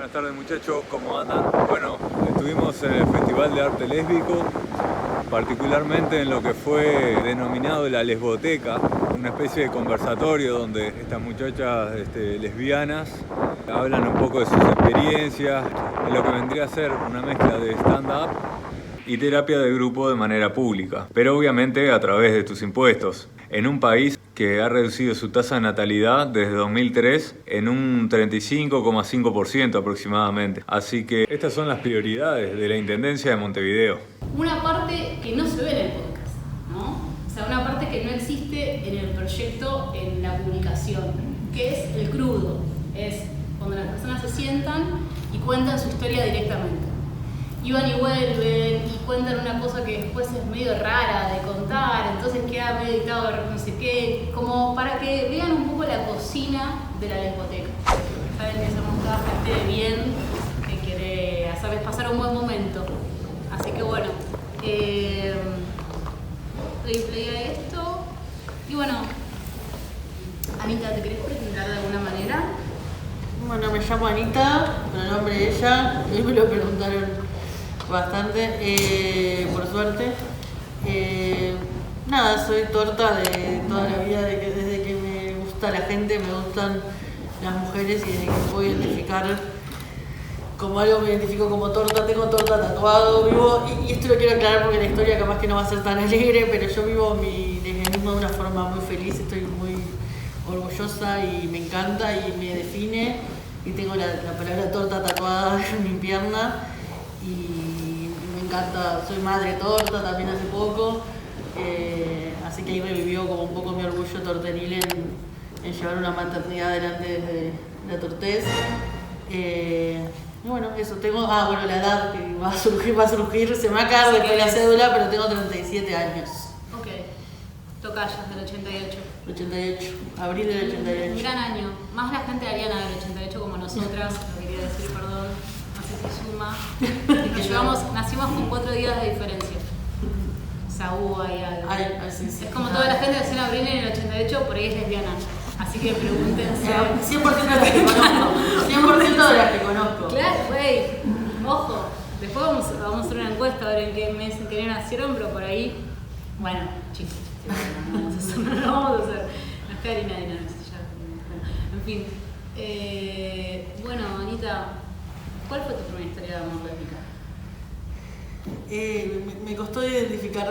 Buenas tardes muchachos, ¿cómo andan? Bueno, estuvimos en el Festival de Arte Lésbico, particularmente en lo que fue denominado la Lesboteca, una especie de conversatorio donde estas muchachas lesbianas hablan un poco de sus experiencias, en lo que vendría a ser una mezcla de stand-up y terapia de grupo de manera pública, pero obviamente a través de tus impuestos, en un país que ha reducido su tasa de natalidad desde 2003 en un 35,5% aproximadamente. Así que estas son las prioridades de la Intendencia de Montevideo. Una parte que no se ve en el podcast, ¿no? O sea, una parte que no existe en el proyecto, en la publicación, que es el crudo. Es cuando las personas se sientan y cuentan su historia directamente. Y van y vuelven y cuentan una cosa que después es medio rara de contar, entonces queda medio editado no sé qué, como para que vean un poco la cocina de la lesboteca. Saben que somos toda gente de bien, que quiere hacerles pasar un buen momento. Así que bueno, doy play a esto. Y bueno, Anita, ¿te querés presentar de alguna manera? Bueno, me llamo Anita, con el nombre de ella, y me lo preguntaron bastante, por suerte. Nada, soy torta de toda la vida, desde que me gusta la gente, me gustan las mujeres y desde que me puedo identificar como algo, me identifico como torta, tengo torta tatuado, vivo, y esto lo quiero aclarar porque la historia capaz que no va a ser tan alegre, pero yo vivo mi lesbianismo de una forma muy feliz, estoy muy orgullosa y me encanta y me define, y tengo la palabra torta tatuada en mi pierna. Y me encanta, soy madre torta también hace poco, así que ahí revivió como un poco mi orgullo tortenil en llevar una maternidad adelante desde la tortez. Y bueno, eso, tengo, la edad que va a surgir, se me acaba después la cédula, pero tengo 37 años. Ok, tocayas del 88. 88, abril del 88. Un gran año, más la gente de Ariana del 88 como nosotras, lo quería decir, perdón. Se suma, que nacimos con 4 días de diferencia. O sea, hubo ahí algo. Sí. Es como toda la gente de Nación Abril en el 88, por ahí es lesbiana. Así que pregúntense. 100% de las que conozco. 100% de las que conozco. Claro, güey. Ojo. Después vamos a hacer una encuesta a ver en qué mes en qué nacieron, pero por ahí. Bueno, chicos. No lo vamos a hacer. No es que Harina de nada. En fin. Bueno, Anita. ¿Cuál fue tu primera historia de amor lésbica? Me costó identificar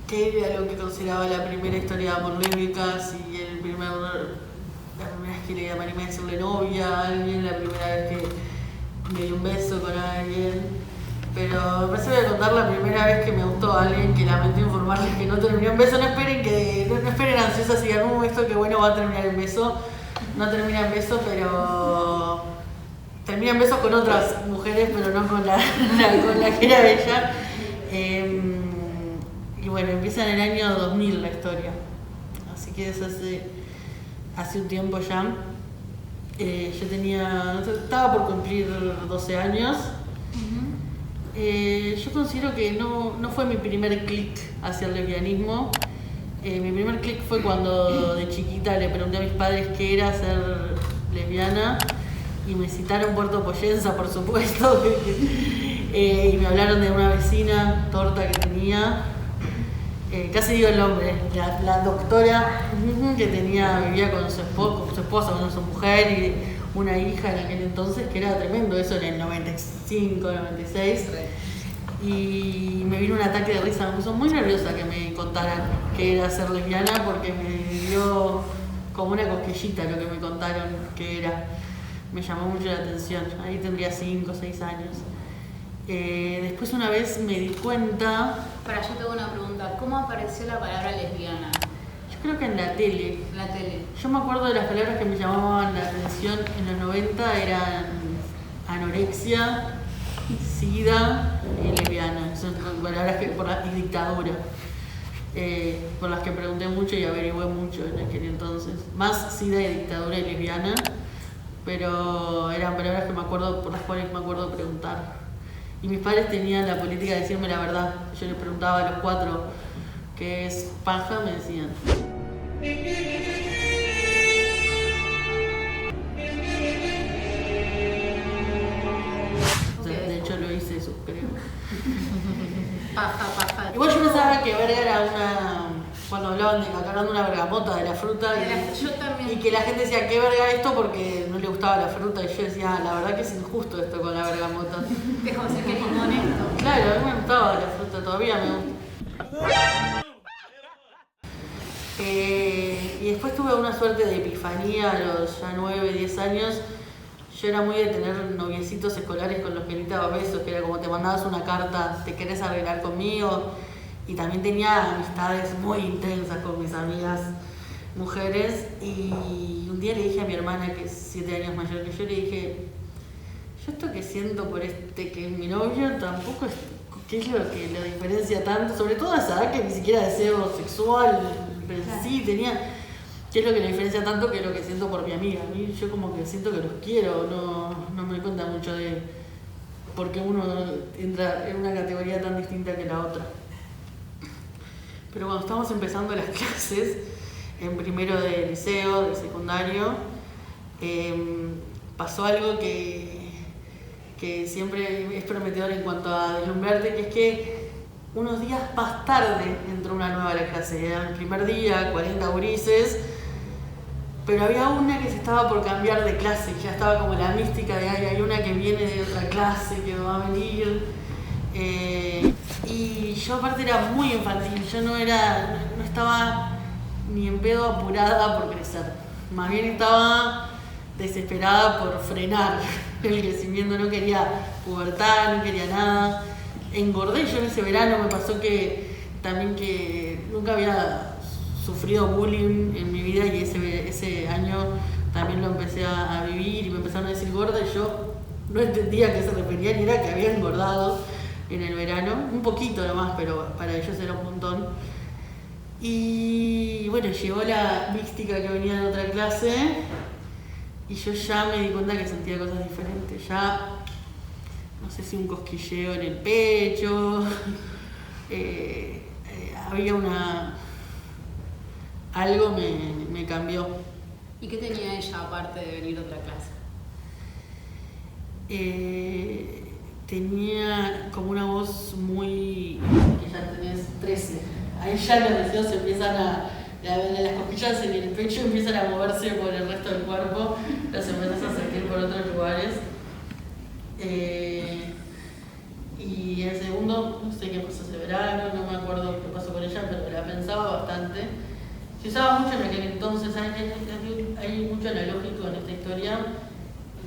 qué era lo que consideraba la primera historia de amor lésbica, si la primera vez que le animé a decirle novia a alguien, la primera vez que me di un beso con alguien. Pero me parece que voy a contar la primera vez que me gustó a alguien, que lamento informarles que no terminó en beso. No esperen ansiosas y digan, esto que bueno va a terminar en beso. No termina en beso, pero termina en besos con otras mujeres, pero no con la que era ella. Y bueno, empieza en el año 2000 la historia. Así que es hace un tiempo ya. Yo estaba por cumplir 12 años. Yo considero que no fue mi primer clic hacia el lesbianismo. Mi primer clic fue cuando de chiquita le pregunté a mis padres qué era ser lesbiana. Y me citaron Puerto Poyensa, por supuesto, y me hablaron de una vecina torta que tenía, casi digo el nombre, la doctora que vivía con su esposa, con su mujer y una hija en aquel entonces, que era tremendo, eso en el 95, 96, y me vino un ataque de risa, me puso muy nerviosa que me contaran que era ser lesbiana, porque me dio como una cosquillita lo que me contaron que era. Me llamó mucho la atención, ahí tendría 5 o 6 años. Después una vez me di cuenta... Yo tengo una pregunta, ¿cómo apareció la palabra lesbiana? Yo creo que en la tele. La tele. Yo me acuerdo de las palabras que me llamaban la atención en los 90, eran anorexia, sida y lesbiana. Son palabras y dictadura. Por las que pregunté mucho y averigüé mucho en aquel entonces. Más sida y dictadura y lesbiana. Pero eran palabras que por las cuales me acuerdo preguntar. Y mis padres tenían la política de decirme la verdad. Yo les preguntaba a los 4 qué es paja, me decían. Paja. Igual yo pensaba que verga era una... Cuando hablaban de hablando una bergamota de la fruta Yo también. y que la gente decía, ¿qué verga esto? Porque no le gustaba la fruta. Y yo decía, la verdad que es injusto esto con la bergamota. Es como decir que es inhonesto. Claro, a mí me gustaba la fruta, todavía me gusta. Y después tuve una suerte de epifanía a los ya 9, 10 años. Yo era muy de tener noviecitos escolares con los que necesitaba besos, que era como te mandabas una carta, te querés arreglar conmigo. Y también tenía amistades muy intensas con mis amigas mujeres. Y un día le dije a mi hermana, que es 7 años mayor que yo, le dije, yo esto que siento por este que es mi novio tampoco es... ¿Qué es lo que lo diferencia tanto? Sobre todo a esa edad que ni siquiera deseo sexual, pero sí tenía... ¿Qué es lo que lo diferencia tanto que lo que siento por mi amiga? A mí yo como que siento que los quiero, no me doy cuenta mucho de por qué uno entra en una categoría tan distinta que la otra. Pero cuando estábamos empezando las clases, en primero de liceo, de secundario, pasó algo que siempre es prometedor en cuanto a deslumbrarte, que es que unos días más tarde entró una nueva a la clase. Era el primer día, 40 gurises, pero había una que se estaba por cambiar de clase, ya estaba como la mística de, hay una que viene de otra clase, que va a venir. Y yo aparte era muy infantil, yo no estaba ni en pedo apurada por crecer, más bien estaba desesperada por frenar el crecimiento, no quería pubertad, no quería nada. Engordé yo en ese verano, me pasó que también que nunca había sufrido bullying en mi vida y ese año también lo empecé a vivir y me empezaron a decir gorda y yo no entendía a qué se referían y era que había engordado en el verano, un poquito nomás, pero para ellos era un montón. Y bueno, llegó la mística que venía de otra clase y yo ya me di cuenta que sentía cosas diferentes, ya no sé si un cosquilleo en el pecho, había algo me cambió. ¿Y qué tenía ella aparte de venir a otra clase? Tenía como una voz muy... que ya tenés 13. Ahí ya los deseos se empiezan las cosquillas en el pecho empiezan a moverse por el resto del cuerpo, las empiezas a sentir por otros lugares. Y el segundo, no sé qué pasó ese verano, no me acuerdo qué pasó con ella, pero la pensaba bastante. Se usaba mucho en aquel entonces, hay mucho analógico en esta historia.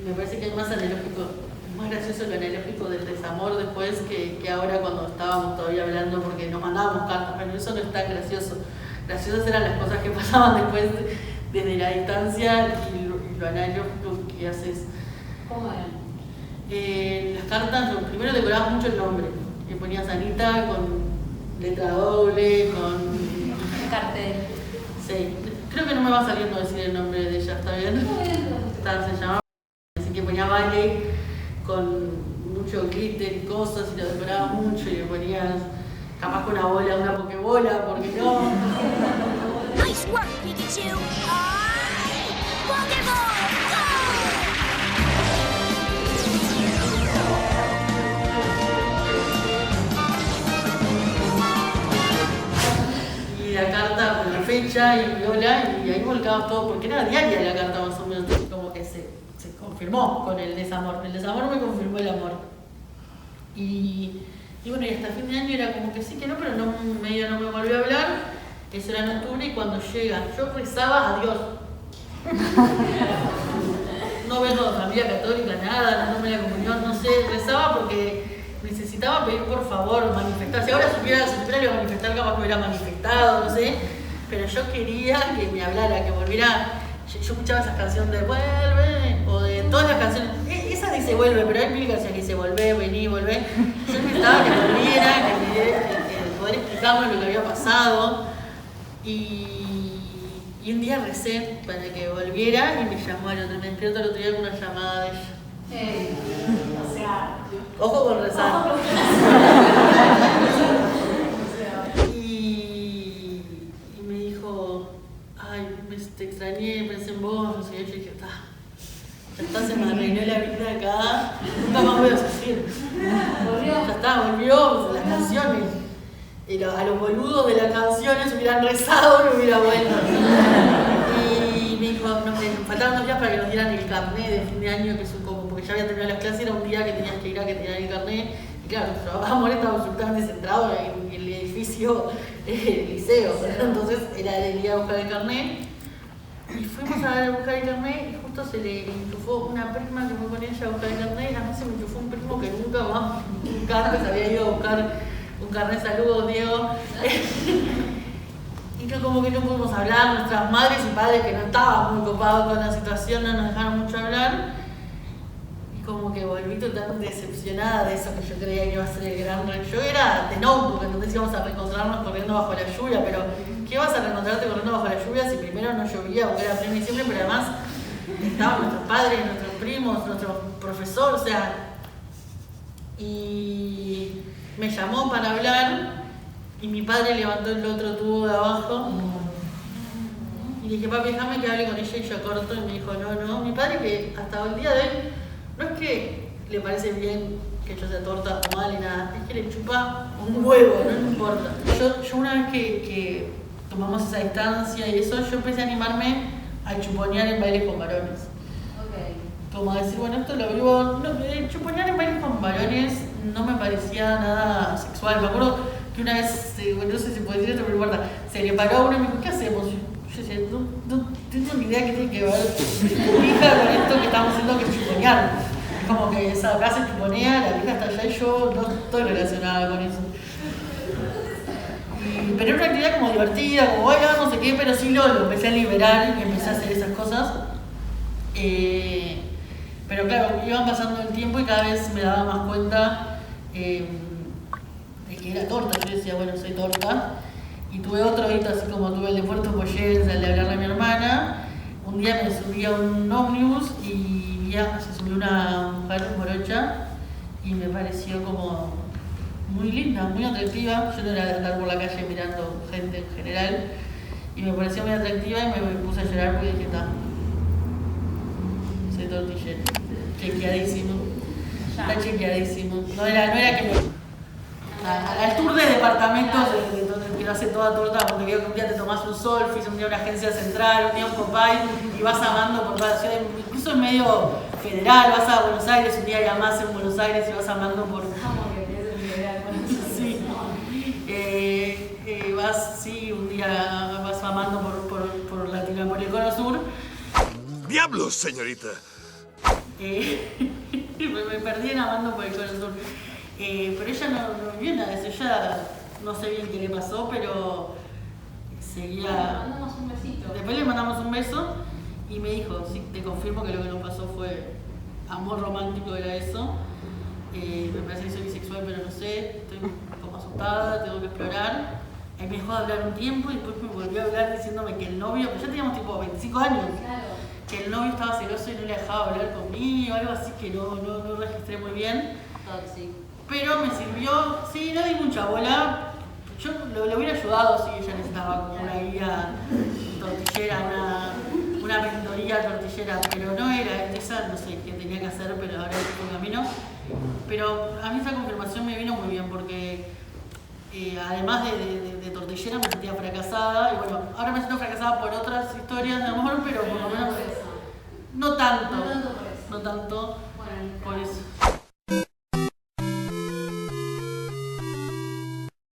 Me parece que hay más analógico, más gracioso lo analógico del desamor después que ahora cuando estábamos todavía hablando porque nos mandábamos cartas, pero eso no es tan gracioso. Graciosas eran las cosas que pasaban después desde la distancia y lo analógico que haces. ¿Cómo eran? Las cartas, primero decorabas mucho el nombre, que ponías Anita con letra doble, con... Cartel. Sí, creo que no me va saliendo decir el nombre de ella, ¿está bien? Se llamaba, así que ponía Valley con mucho glitter y cosas y lo decorabas mucho y le ponías capaz con una bola, una pokebola, porque no. Nice work, Pikachu! Pokéball, Y la carta con la fecha y viola y ahí volcabas todo, porque era diaria la carta más o menos, como que se confirmó con el desamor. El desamor me confirmó el amor. Y bueno, y hasta fin de año era como que sí que no, pero medio no me volvió a hablar. Eso era en octubre y cuando llega, yo rezaba a Dios. No vengo de familia católica, nada, no tomé la comunión, no sé, rezaba porque necesitaba pedir por favor, manifestar. Si ahora supiera lo iba a manifestar, capaz que hubiera manifestado, no sé. Pero yo quería que me hablara, que volviera. Yo escuchaba esas canciones de Vuelve, o de todas las canciones. Esa dice Vuelve, pero hay mil canciones que dice Volvé, vení, volvé. Yo necesitaba que volviera, que poder explicarme lo que había pasado. Y un día recé para que volviera y me llamó al otro. Me despierto el otro día con una llamada de ella. O sea... Ojo con rezar. Ojo con Y me dijo, ay, te extrañé, pensé en vos, no sé qué. Yo dije, ya está, se me arregló la vida acá, nunca más voy a sufrir. ¿Volvió? Ya está, volvió, las canciones. a los boludos de las canciones hubieran rezado y me hubiera vuelto. Y me dijo, nos faltaban 2 días para que nos dieran el carnet de fin de año, que es como, porque ya había terminado las clases, era un día que tenías que ir a que te dieran el carnet. Y claro, nuestro amor estaba absolutamente centrado en el edificio liceo, entonces era el día de buscar el carnet. Y fuimos a buscar el carnet y justo se le enchufó una prima que fue con ella a buscar el carnet, y a mí se me enchufó un primo que nunca antes había ido a buscar un carnet. Saludos, Diego. Y que como que no pudimos hablar, nuestras madres y padres que no estaban muy copados con la situación no nos dejaron mucho hablar. Y como que volví totalmente decepcionada de eso que yo creía que iba a ser el gran rey. Yo era de Notebook, entonces íbamos a reencontrarnos corriendo bajo la lluvia, pero ¿qué vas a reencontrarte corriendo bajo la lluvia si primero no llovía porque era pleno diciembre, pero además estaban nuestros padres, nuestros primos, nuestro profesor, o sea, y me llamó para hablar y mi padre levantó el otro tubo de abajo y le dije, papi, déjame que hable con ella, y yo corto, y me dijo, no, mi padre, que hasta el día de hoy no es que le parece bien que yo sea torta o mal y nada, es que le chupa un huevo, no me importa. Yo una vez que tomamos esa distancia y eso, yo empecé a animarme a chuponear en bailes con varones. Como decir, bueno, esto lo vivo, no, chuponear en bailes con varones no me parecía nada sexual. Me acuerdo que una vez, no sé si puedo decir esto, pero no importa, se le paró uno y me dijo, ¿qué hacemos? Yo decía, no tengo ni idea qué tiene que ver tu hija con esto que estamos haciendo, que es chuponear. Es como que esa frase chuponea, la vieja está allá y yo no estoy relacionada con eso. Pero era una actividad como divertida, como bueno, no sé qué, pero sí lo empecé a liberar y empecé a hacer esas cosas. Pero claro, iban pasando el tiempo y cada vez me daba más cuenta de que era torta. Yo decía, bueno, soy torta. Y tuve otro hito, así como tuve el de Puerto Poyés, el de hablarle a mi hermana. Un día me subí a un ómnibus y se subió una mujer morocha y me pareció como muy linda, muy atractiva. Yo no era de andar por la calle mirando gente en general. Y me pareció muy atractiva y me puse a llorar porque dije, soy tortillera. Chequeadísimo. Está chequeadísimo. No era que me... Al tour de departamentos que lo hace toda torta, porque veo que un día te tomás un Solfis, un día una agencia central, un día un Popeye, y vas amando por cada ciudad, incluso en medio federal, vas a Buenos Aires, un día llamás en Buenos Aires y vas amando por... Sí. Un día vas amando por Latinoamérica, por el Cono Sur. ¡Diablos, señorita! Me perdí en amando por el Cono Sur. Pero ella no vio nada de eso, ella no sé bien qué le pasó, pero seguía... Le mandamos un besito. Después le mandamos un beso y me dijo, sí, te confirmo que lo que nos pasó fue amor romántico, era eso. Me parece que soy bisexual, pero no sé, estoy como asustada, tengo que explorar. Ahí me dejó de hablar un tiempo y después me volvió a hablar diciéndome que el novio, pues ya teníamos tipo 25 años, Claro. que el novio estaba celoso y no le dejaba hablar conmigo, algo así que no registré muy bien. Tóxico. Pero me sirvió, sí, no di mucha bola. Yo lo hubiera ayudado si ella necesitaba como una guía tortillera, una mentoría tortillera, pero no era esa, no sé qué tenía que hacer, pero ahora es un camino. Pero a mí esa confirmación me vino muy bien porque además de tortillera me sentía fracasada, y bueno, ahora me siento fracasada por otras historias de amor, pero por lo menos no tanto No tanto por eso. no tanto Bueno, por eso.